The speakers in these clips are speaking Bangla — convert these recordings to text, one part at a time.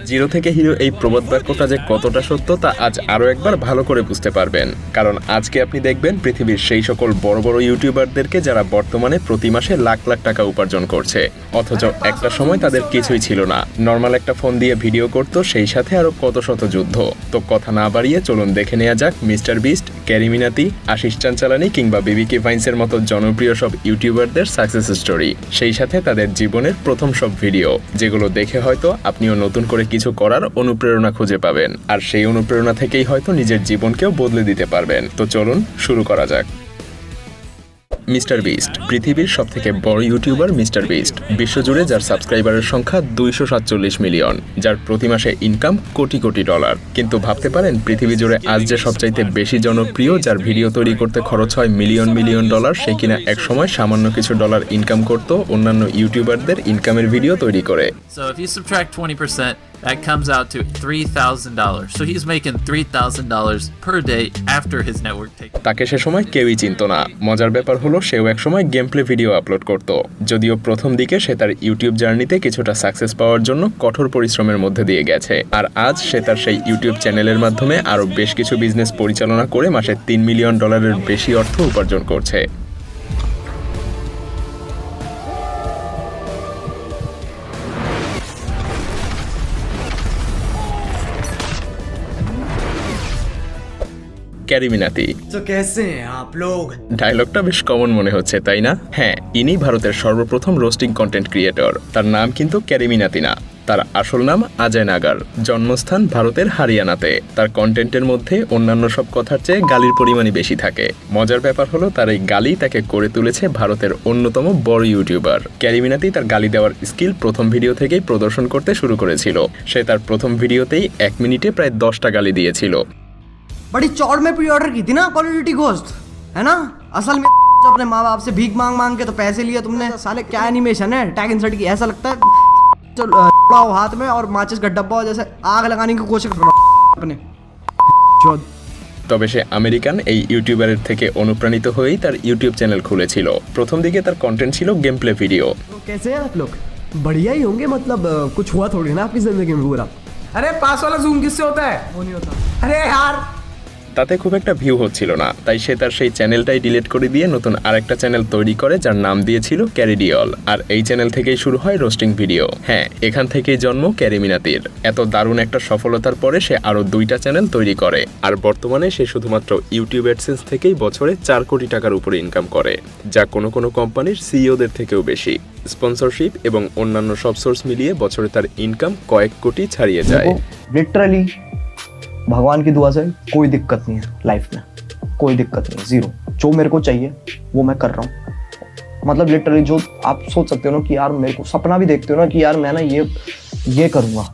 জিরো থেকে হিরো এই প্রবাদ বাক্যটা যে কতটা সত্য তা আজ আরও একবার ভালো করে বুঝতে পারবেন, কারণ আজকে আপনি দেখবেন পৃথিবীর সেই সকল বড় বড় ইউটিউবারদেরকে যারা বর্তমানে প্রতি মাসে লাখ লাখ টাকা উপার্জন করছে, অথচ একটা সময় তাদের কিছুই ছিল না। নর্মাল একটা ফোন দিয়ে ভিডিও করতো, সেই সাথে আরো কত শত যুদ্ধ। তো কথা না বাড়িয়ে চলুন দেখে নেওয়া যাক মিস্টার বিস্ট, ক্যারি মিনাতি, আশিস চাঞ্চালানি কিংবা বিবিকে ভাইন্সের মতো জনপ্রিয় সব ইউটিউবারদের সাকসেস স্টোরি, সেই সাথে তাদের জীবনের প্রথম সব ভিডিও, যেগুলো দেখে হয়তো আপনিও নতুন করে কিছু করার অনুপ্রেরণা খুঁজে পাবেন, আর সেই অনুপ্রেরণা থেকেই হয়তো নিজের জীবনকেও বদলে দিতে পারবেন। তো চলুন শুরু করা যাক। মিস্টার বিস্ট, পৃথিবীর সবথেকে বড় ইউটিউবার মিস্টার বিস্ট, বিশ্বজুড়ে যার সাবস্ক্রাইবারের সংখ্যা 247 মিলিয়ন, যার প্রতি মাসে ইনকাম কোটি কোটি ডলার। কিন্তু ভাবতে পারেন পৃথিবী জুড়ে আজ যে সবচাইতে বেশি জনপ্রিয়, যার ভিডিও তৈরি করতে খরচ হয় মিলিয়ন মিলিয়ন ডলার, সে কিনা একসময় সামান্য কিছু ডলার ইনকাম করত অন্যান্য ইউটিউবারদের ইনকামের ভিডিও তৈরি করে। So if you subtract 20%, that comes out to $3,000. So he's making $3,000 per day after his network take. তাকে সে সময় কেউই চিনত না। মজার ব্যাপার হলো সেও একসময় গেম প্লে ভিডিও আপলোড করত, যদিও প্রথম দিকে সে তার ইউটিউব জার্নিতে কিছুটা সাকসেস পাওয়ার জন্য কঠোর পরিশ্রমের মধ্যে দিয়ে গেছে। আর আজ সে তার সেই ইউটিউব চ্যানেলের মাধ্যমে আরও বেশ কিছু বিজনেস পরিচালনা করে মাসে $3 মিলিয়ন বেশি অর্থ উপার্জন করছে। ক্যারি মিনাতি। तो कैसे हैं आप लोग? ডায়লগটা বেশ কমন মনে হচ্ছে, তাই না? হ্যাঁ, ইনি ভারতের সর্বপ্রথম রোস্টিং কন্টেন্ট ক্রিয়েটর। তার নাম কিন্তু ক্যারি মিনাতি না, তার আসল নাম অজয় নাগার। জন্মস্থান ভারতের হরিয়ানাতে। তার কন্টেন্টের মধ্যে অন্যান্য সব কথার চেয়ে গালির পরিমাণই বেশি থাকে। মজার ব্যাপার হলো তার এই গালি তাকে করে তুলেছে ভারতের অন্যতম বড় ইউটিউবার। ক্যারি মিনাতি তার গালি দেওয়ার স্কিল প্রথম ভিডিও থেকেই প্রদর্শন করতে শুরু করেছিল। সে তার প্রথম ভিডিওতেই 1 মিনিটে প্রায় 10টা গালি দিয়েছিল। बड़ी चौड़ में प्री ऑर्डर की थी ना क्वालिटी घोस्ट, है ना? असल में जो अपने माँ बाप से भीख मांग मांग के तो पैसे लिए तुमने। साले क्या एनिमेशन है टैग इंसर्ट की, ऐसा लगता है जो हाथ में और माचिस का डब्बा हो, जैसे आग लगाने की कोशिश कर रहा अपने। তবে সে আমেরিকান এই ইউটিউবারের থেকে অনুপ্রাণিত হয়েই তার ইউটিউব চ্যানেল খুলেছিল। প্রথম দিকে তার কন্টেন্ট ছিল গেম প্লে ভিডিও। तो कैसे हैं आप लोग? बढ़िया ही होंगे, मतलब कुछ हुआ थोड़ी ना आपकी जिंदगी में पूरा। अरे पास वाला जूम किससे होता है? वो नहीं होता। अरे यार তাতে খুব একটা ভিউ হচ্ছিল না, তাই সে তার সেই চ্যানেলটাই ডিলিট করে দিয়ে নতুন আরেকটা চ্যানেল তৈরি করে, যার নাম দিয়েছিল ক্যারিডিওল। আর এই চ্যানেল থেকেই শুরু হয় রোস্টিং ভিডিও। হ্যাঁ, এখান থেকেই জন্ম ক্যারি মিনাতির। এত দারুণ একটা সফলতার পরে সে আরও 2টা চ্যানেল তৈরি করে, আর বর্তমানে সে শুধুমাত্র ইউটিউব অ্যাডসেন্স থেকেই বছরে 4 কোটি টাকার উপরে ইনকাম করে, যা কোনো কোনো কোম্পানির সিইওদের থেকেও বেশি। স্পন্সরশিপ এবং অন্যান্য সব সোর্স মিলিয়ে বছরে তার ইনকাম কয়েক কোটি ছাড়িয়ে যায়। लिटरली भगवान की दुआ से कोई दिक्कत नहीं है लाइफ में, कोई दिक्कत नहीं, जीरो। जो मेरे को चाहिए वो मैं कर रहा हूँ। मतलब लिटरली जो आप सोच सकते हो ना कि यार मेरे को सपना भी देखते हो ना कि यार मैं ना ये करूँगा,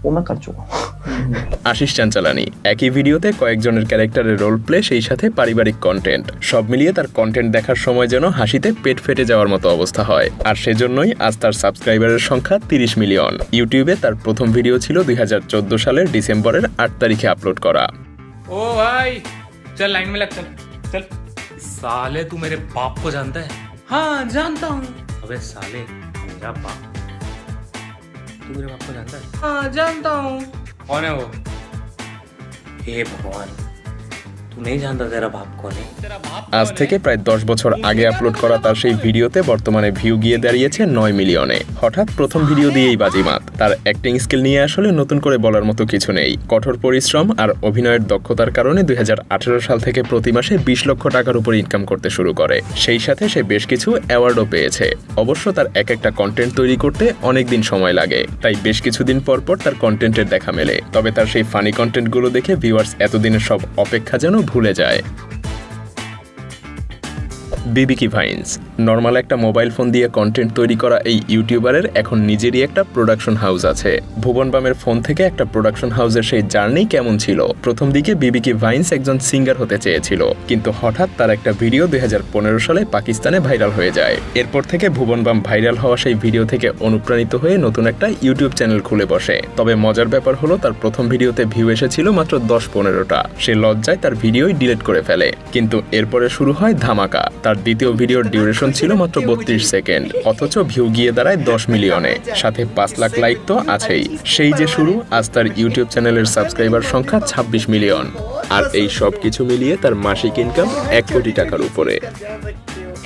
वो मैं कर चुका हूँ। আশিস চাঞ্চালানি একই ভিডিওতে কয়েকজনের ক্যারেক্টারের রোল প্লে, সেই সাথে পারিবারিক কন্টেন্ট, সব মিলিয়ে তার কন্টেন্ট দেখার সময় যেন হাসিতে পেট ফেটে যাওয়ার মতো অবস্থা হয়। আর সেজন্যই আজ তার সাবস্ক্রাইবারের সংখ্যা 30 মিলিয়ন। ইউটিউবে তার প্রথম ভিডিও ছিল 2014 সালের ডিসেম্বরের 8 তারিখে আপলোড করা। ओ भाई चल लाइन में लग, चल चल। साले तू मेरे बाप को जानता है? हाँ जानता हूँ। अबे साले मेरा बाप, तू मेरे बाप को जानता है? हाँ जानता हूँ। कौन है वो? हे भगवान, तू नहीं जानता तेरा बाप कौन है? तेरा बाप আজ থেকে প্রায় 10 বছর আগে আপলোড করা তার সেই ভিডিওতে বর্তমানে ভিউ গিয়ে দাঁড়িয়েছে 9 মিলিয়নে। হঠাৎ প্রথম ভিডিও দিয়েই বাজিমাত। তার অ্যাক্টিং স্কিল নিয়ে আসলে নতুন করে বলার মতো কিছু নেই। কঠোর পরিশ্রম আর অভিনয়ের দক্ষতার কারণে 2018 সাল থেকে প্রতি মাসে 20 লক্ষ টাকার উপর ইনকাম করতে শুরু করে। সেই সাথে সে বেশ কিছু অ্যাওয়ার্ডও পেয়েছে। অবশ্য তার এক একটা কন্টেন্ট তৈরি করতে অনেক দিন সময় লাগে, তাই বেশ কিছুদিন পর পর তার কন্টেন্টের দেখা মেলে। তবে তার সেই ফানি কন্টেন্টগুলো দেখে ভিউয়ার্স এতদিনের সব অপেক্ষা যেন ভুলে যায়। বিবিকি ভাইন্স নর্মাল একটা মোবাইল ফোন দিয়ে কন্টেন্ট তৈরি করা এই ইউটিউবারের এখন নিজেরই একটা প্রোডাকশন হাউস আছে। ভুবন বামের ফোন থেকে একটা প্রোডাকশন হাউসের সেই জার্নি কেমন ছিল? প্রথম দিকে বিবিকি ভাইন্স একজন সিঙ্গার হতে চেয়েছিল, কিন্তু হঠাৎ তার একটা ভিডিও 2015 সালে পাকিস্তানে ভাইরাল হয়ে যায়। এরপর থেকে ভুবন বাম ভাইরাল হওয়া সেই ভিডিও থেকে অনুপ্রাণিত হয়ে নতুন একটা ইউটিউব চ্যানেল খুলে বসে। তবে মজার ব্যাপার হলো তার প্রথম ভিডিওতে ভিউ এসেছিল মাত্র 10-15টা। সে লজ্জায় তার ভিডিওই ডিলিট করে ফেলে, কিন্তু এরপরে শুরু হয় ধামাকা। তার দ্বিতীয় ভিডিওর ডিউরেশন ছিল মাত্র 32 সেকেন্ড, অথচ ভিউ গিয়ে দাঁড়ায় 10 মিলিয়নে, সাথে 5 লাখ লাইক তো আছেই। সেই যে শুরু, আজ তার ইউটিউব চ্যানেলের সাবস্ক্রাইবার সংখ্যা 26 মিলিয়ন, আর এই সব কিছু মিলিয়ে তার মাসিক ইনকাম 1 কোটি টাকার উপরে।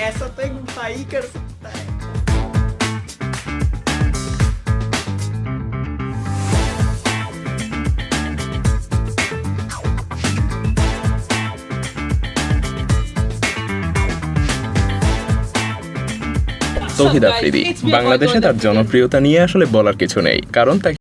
ऐसा तो एक भाई कर सकता है। তৌহিদ আফ্রিদি বাংলাদেশে তার জনপ্রিয়তা নিয়ে আসলে বলার কিছু নেই, কারণ তাকে